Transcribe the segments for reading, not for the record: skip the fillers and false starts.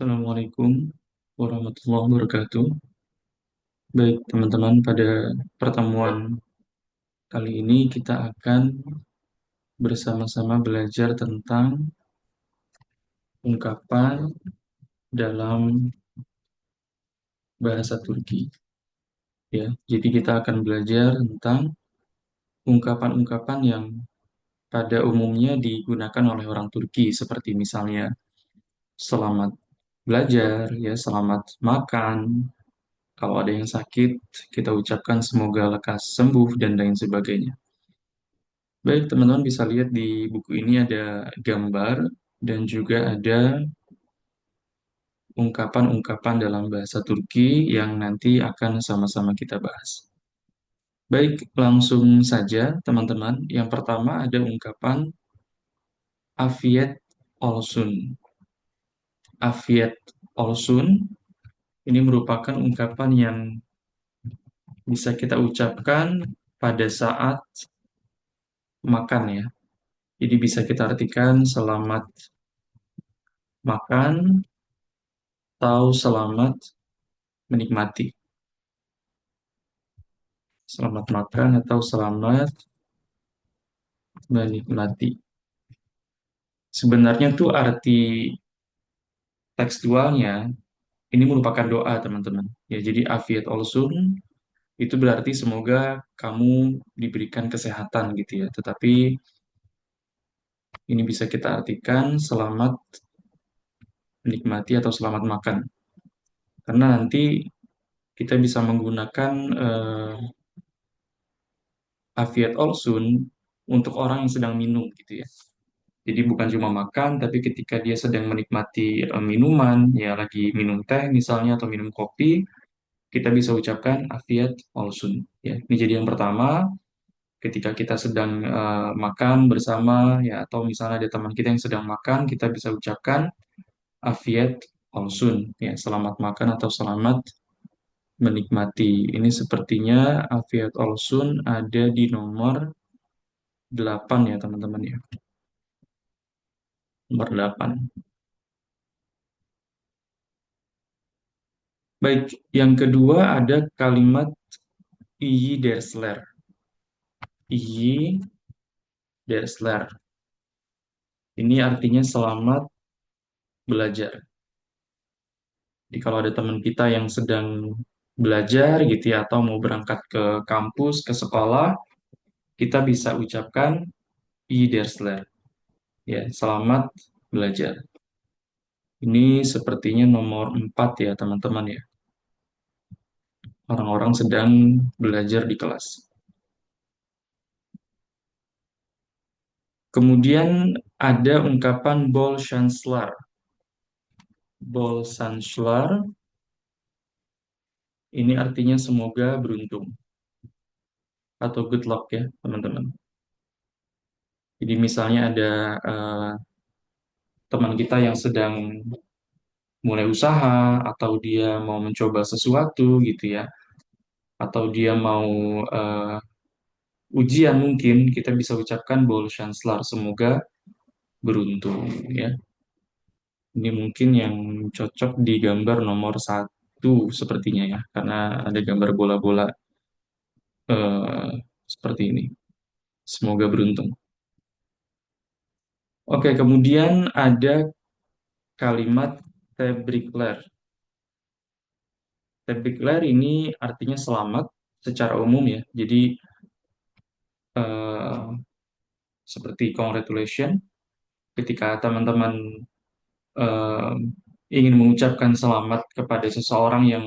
Assalamualaikum warahmatullahi wabarakatuh. Baik, teman-teman, pada pertemuan kali ini kita akan bersama-sama belajar tentang ungkapan dalam bahasa Turki. Ya, jadi kita akan belajar tentang ungkapan-ungkapan yang pada umumnya digunakan oleh orang Turki, seperti misalnya selamat belajar, ya, selamat makan. Kalau ada yang sakit, kita ucapkan semoga lekas sembuh dan lain sebagainya. Baik, teman-teman bisa lihat di buku ini ada gambar dan juga ada ungkapan-ungkapan dalam bahasa Turki yang nanti akan sama-sama kita bahas. Baik, langsung saja teman-teman. Yang pertama ada ungkapan Afiyet Olsun. Afiyet Olsun ini merupakan ungkapan yang bisa kita ucapkan pada saat makan ya. Jadi bisa kita artikan selamat makan atau selamat menikmati. Selamat makan atau selamat menikmati. Sebenarnya tuh arti tekstualnya ini merupakan doa, teman-teman. Ya, jadi Afiyat Olsun itu berarti semoga kamu diberikan kesehatan gitu ya. Tetapi ini bisa kita artikan selamat menikmati atau selamat makan. Karena nanti kita bisa menggunakan Afiyat Olsun untuk orang yang sedang minum gitu ya. Jadi bukan cuma makan, tapi ketika dia sedang menikmati minuman, ya lagi minum teh misalnya atau minum kopi, kita bisa ucapkan Afiyat Olsun. Ya, ini jadi yang pertama, ketika kita sedang makan bersama, ya atau misalnya ada teman kita yang sedang makan, kita bisa ucapkan Afiyat Olsun. Ya, selamat makan atau selamat menikmati. Ini sepertinya Afiyat Olsun ada di nomor 8 ya teman-teman ya. Nomor 8. Baik, yang kedua ada kalimat iyi dersler. Iyi dersler. Ini artinya selamat belajar. Jadi kalau ada teman kita yang sedang belajar gitu ya, atau mau berangkat ke kampus, ke sekolah, kita bisa ucapkan iyi dersler. Ya, selamat belajar. Ini sepertinya nomor 4 ya teman-teman ya. Orang-orang sedang belajar di kelas. Kemudian ada ungkapan bol chancellor. Bol chancellor ini artinya semoga beruntung atau good luck ya, teman-teman. Jadi misalnya ada teman kita yang sedang mulai usaha atau dia mau mencoba sesuatu gitu ya, atau dia mau eh, ujian mungkin kita bisa ucapkan bol chancellor semoga beruntung ya. Ini mungkin yang cocok di gambar nomor 1 sepertinya ya, karena ada gambar bola-bola eh, seperti ini. Semoga beruntung. Oke, kemudian ada kalimat tebrikler. Tebrikler ini artinya selamat secara umum ya. Jadi eh, seperti congratulation ketika teman-teman eh, ingin mengucapkan selamat kepada seseorang yang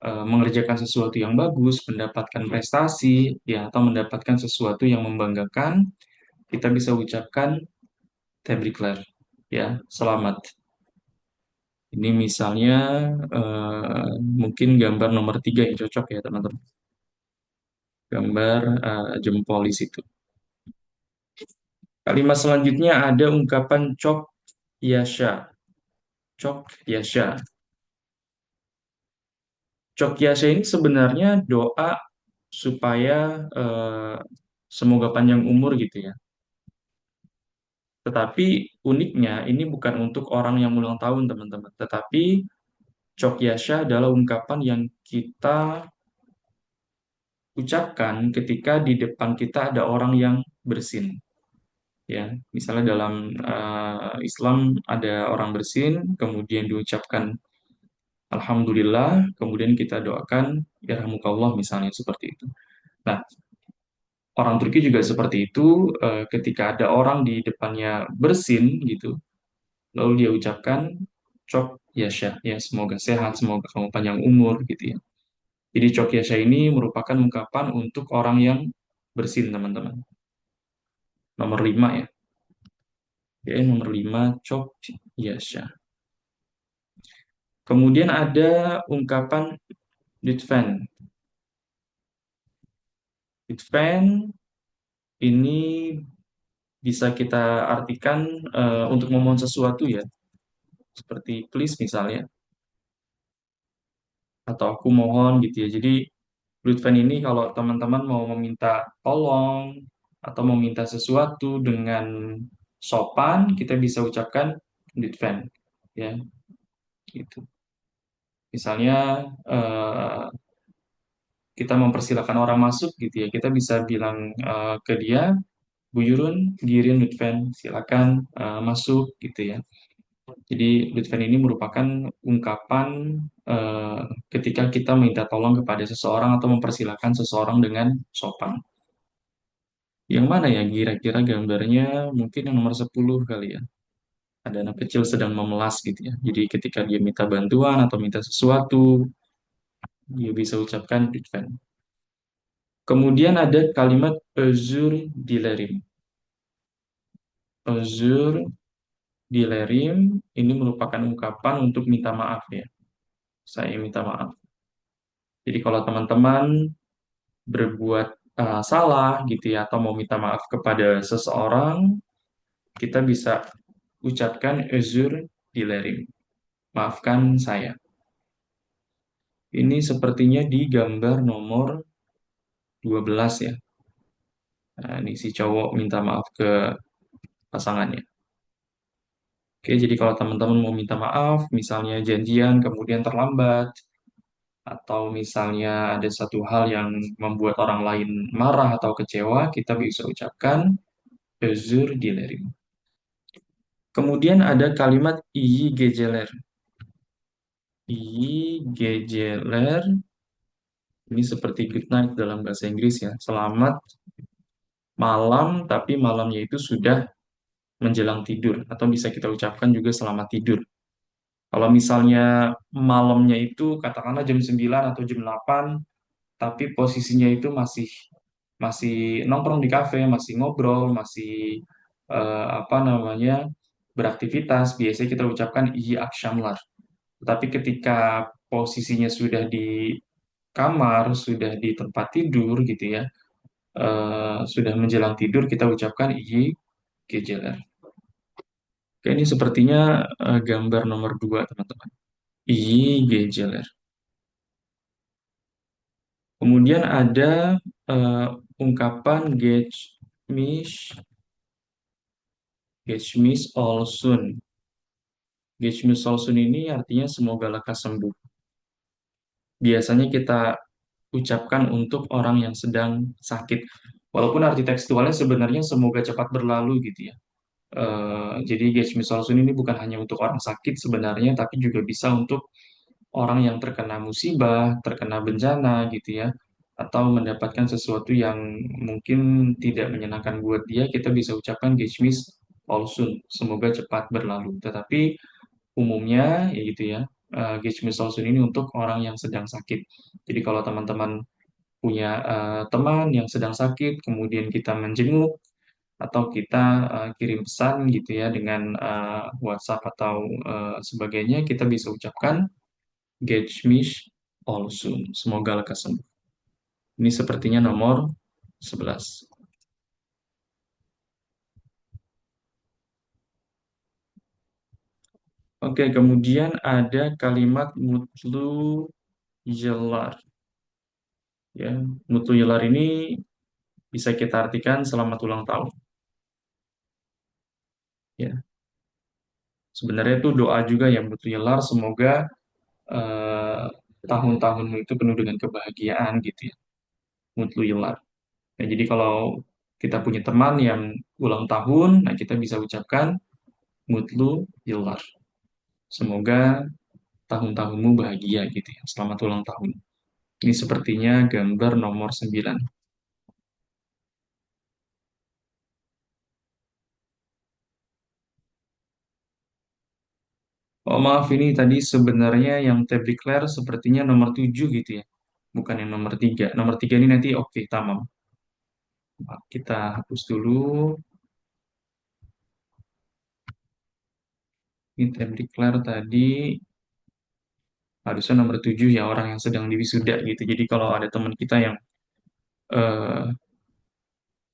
mengerjakan sesuatu yang bagus, mendapatkan prestasi ya atau mendapatkan sesuatu yang membanggakan, kita bisa ucapkan tebrikler ya, selamat. Ini misalnya mungkin gambar nomor 3 yang cocok ya teman-teman. Gambar jempol di situ. Kalimat selanjutnya ada ungkapan cok yasha. Cok yasha. Cok yasha ini sebenarnya doa supaya semoga panjang umur gitu ya. Tetapi uniknya ini bukan untuk orang yang ulang tahun, teman-teman. Tetapi Chokyasha adalah ungkapan yang kita ucapkan ketika di depan kita ada orang yang bersin. Ya, misalnya dalam Islam ada orang bersin, kemudian diucapkan Alhamdulillah, kemudian kita doakan Yarhamukallah misalnya seperti itu. Nah, orang Turki juga seperti itu, ketika ada orang di depannya bersin gitu, lalu dia ucapkan Chok Yasha, ya semoga sehat, semoga kamu panjang umur gitu ya. Jadi Chok Yasha ini merupakan ungkapan untuk orang yang bersin, teman-teman. Nomor 5 ya. Ya, nomor 5 Chok Yasha. Kemudian ada ungkapan Lütfen. Lütfen ini bisa kita artikan untuk memohon sesuatu ya, seperti please misalnya, atau aku mohon gitu ya. Jadi Lütfen ini kalau teman-teman mau meminta tolong atau meminta sesuatu dengan sopan, kita bisa ucapkan Lütfen ya, gitu. Misalnya kita mempersilahkan orang masuk gitu ya, kita bisa bilang ke dia, Buyurun, girin Lütfen, silakan masuk gitu ya. Jadi Lütfen ini merupakan ungkapan eh, ketika kita minta tolong kepada seseorang atau mempersilahkan seseorang dengan sopan. Yang mana ya kira-kira gambarnya? Mungkin yang nomor 10 kali ya. Ada anak kecil sedang memelas gitu ya. Jadi ketika dia minta bantuan atau minta sesuatu, dia bisa ucapkan Lütfen. Kemudian ada kalimat özür dilerim. Özür dilerim ini merupakan ungkapan untuk minta maaf ya. Saya minta maaf. Jadi kalau teman-teman berbuat salah gitu ya atau mau minta maaf kepada seseorang, kita bisa ucapkan özür dilerim. Maafkan saya. Ini sepertinya di gambar nomor 12 ya. Nah, ini si cowok minta maaf ke pasangannya. Oke, jadi kalau teman-teman mau minta maaf, misalnya janjian kemudian terlambat, atau misalnya ada satu hal yang membuat orang lain marah atau kecewa, kita bisa ucapkan özür dilerim. Kemudian ada kalimat iyi geceler. Iyi geceler ini seperti good night dalam bahasa Inggris ya. Selamat malam, tapi malamnya itu sudah menjelang tidur atau bisa kita ucapkan juga selamat tidur. Kalau misalnya malamnya itu katakanlah jam 9 atau jam 8, tapi posisinya itu masih masih nongkrong di kafe, masih ngobrol, masih apa namanya beraktivitas, biasanya kita ucapkan iyi akşamlar. Tetapi ketika posisinya sudah di kamar, sudah di tempat tidur gitu ya, sudah menjelang tidur, kita ucapkan iyi geceler. Oke, ini sepertinya gambar nomor 2, teman-teman. Iyi geceler. Kemudian ada eh, ungkapan geçmiş olsun. Geçmiş olsun ini artinya semoga lekas sembuh. Biasanya kita ucapkan untuk orang yang sedang sakit. Walaupun arti tekstualnya sebenarnya semoga cepat berlalu gitu ya. Jadi geçmiş olsun ini bukan hanya untuk orang sakit sebenarnya, tapi juga bisa untuk orang yang terkena musibah, terkena bencana gitu ya, atau mendapatkan sesuatu yang mungkin tidak menyenangkan buat dia, kita bisa ucapkan geçmiş olsun, semoga cepat berlalu. Tetapi umumnya ya gitu ya, geçmiş olsun ini untuk orang yang sedang sakit. Jadi kalau teman-teman punya teman yang sedang sakit, kemudian kita menjenguk atau kita kirim pesan gitu ya dengan WhatsApp atau sebagainya, kita bisa ucapkan Geçmiş olsun. Semoga lekas sembuh. Ini sepertinya nomor 11. Oke, kemudian ada kalimat mutlu yıllar. Ya, mutlu yıllar ini bisa kita artikan selamat ulang tahun. Ya, sebenarnya itu doa juga yang Mutlular, semoga eh, tahun-tahunmu itu penuh dengan kebahagiaan gitu ya, Mutlular. Ya, jadi kalau kita punya teman yang ulang tahun, nah kita bisa ucapkan Mutlular. Semoga tahun-tahunmu bahagia gitu ya. Selamat ulang tahun. Ini sepertinya gambar nomor 9. Oh maaf, ini tadi sebenarnya yang tab declare sepertinya nomor 7 gitu ya. Bukan yang nomor 3. Nomor 3 ini nanti oke, tamam. Kita hapus dulu. Ini tab declare tadi harusnya nomor 7 ya, orang yang sedang diwisuda gitu. Jadi kalau ada teman kita yang eh,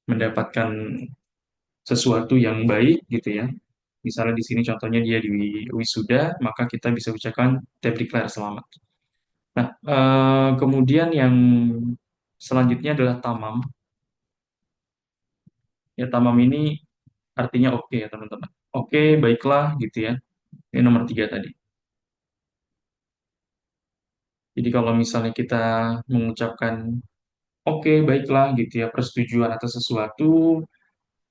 mendapatkan sesuatu yang baik gitu ya. Misalnya di sini contohnya dia di wisuda, maka kita bisa ucapkan tab declare selamat. Nah, kemudian yang selanjutnya adalah tamam. Ya, tamam ini artinya oke ya teman-teman. Oke, baiklah gitu ya. Ini nomor 3 tadi. Jadi kalau misalnya kita mengucapkan oke, baiklah gitu ya, persetujuan atas sesuatu,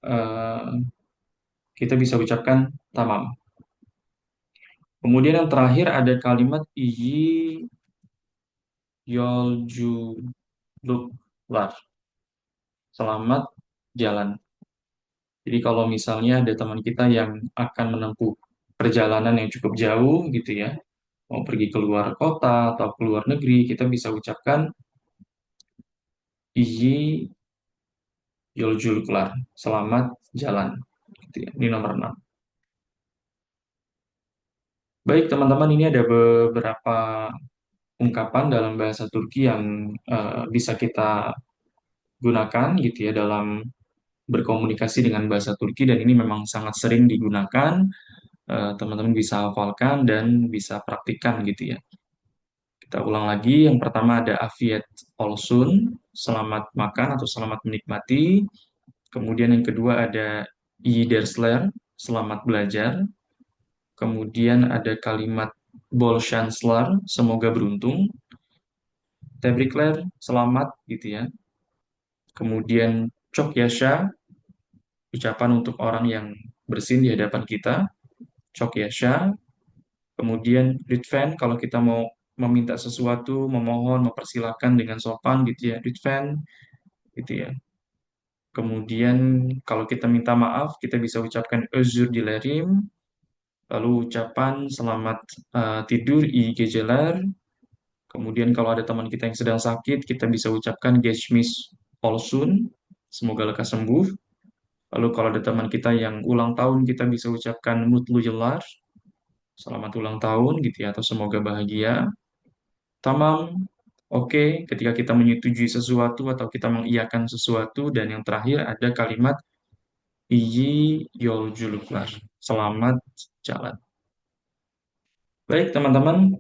eh, kita bisa ucapkan tamam. Kemudian yang terakhir ada kalimat iyi yolculuklar. Selamat jalan. Jadi kalau misalnya ada teman kita yang akan menempuh perjalanan yang cukup jauh gitu ya, mau pergi keluar kota atau keluar negeri, kita bisa ucapkan iyi yolculuklar. Selamat jalan. Gitu ya. Ini nomor 6. Baik teman-teman, ini ada beberapa ungkapan dalam bahasa Turki yang bisa kita gunakan gitu ya dalam berkomunikasi dengan bahasa Turki, dan ini memang sangat sering digunakan. Teman-teman bisa hafalkan dan bisa praktikkan gitu ya. Kita ulang lagi. Yang pertama ada Afiyet Olsun, selamat makan atau selamat menikmati. Kemudian yang kedua ada I Dersler, selamat belajar. Kemudian ada kalimat Bolshanslar, semoga beruntung. Tebrikler, selamat gitu ya. Kemudian Çok Yasha, ucapan untuk orang yang bersin di hadapan kita. Çok Yasha. Kemudian Ritven, kalau kita mau meminta sesuatu, memohon, mempersilahkan dengan sopan gitu ya, Ritven gitu ya. Kemudian kalau kita minta maaf, kita bisa ucapkan özür dilerim. Lalu ucapan selamat tidur, iyi geceler. Kemudian kalau ada teman kita yang sedang sakit, kita bisa ucapkan geçmiş olsun, semoga lekas sembuh. Lalu kalau ada teman kita yang ulang tahun, kita bisa ucapkan mutlu yıllar, selamat ulang tahun gitu ya, atau semoga bahagia. Tamam, oke, ketika kita menyetujui sesuatu atau kita mengiyakan sesuatu, dan yang terakhir ada kalimat iyi yolculuklar, selamat jalan. Baik, teman-teman,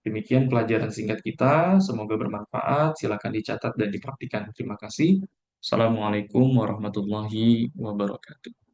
demikian pelajaran singkat kita. Semoga bermanfaat. Silakan dicatat dan dipraktikkan. Terima kasih. Assalamualaikum warahmatullahi wabarakatuh.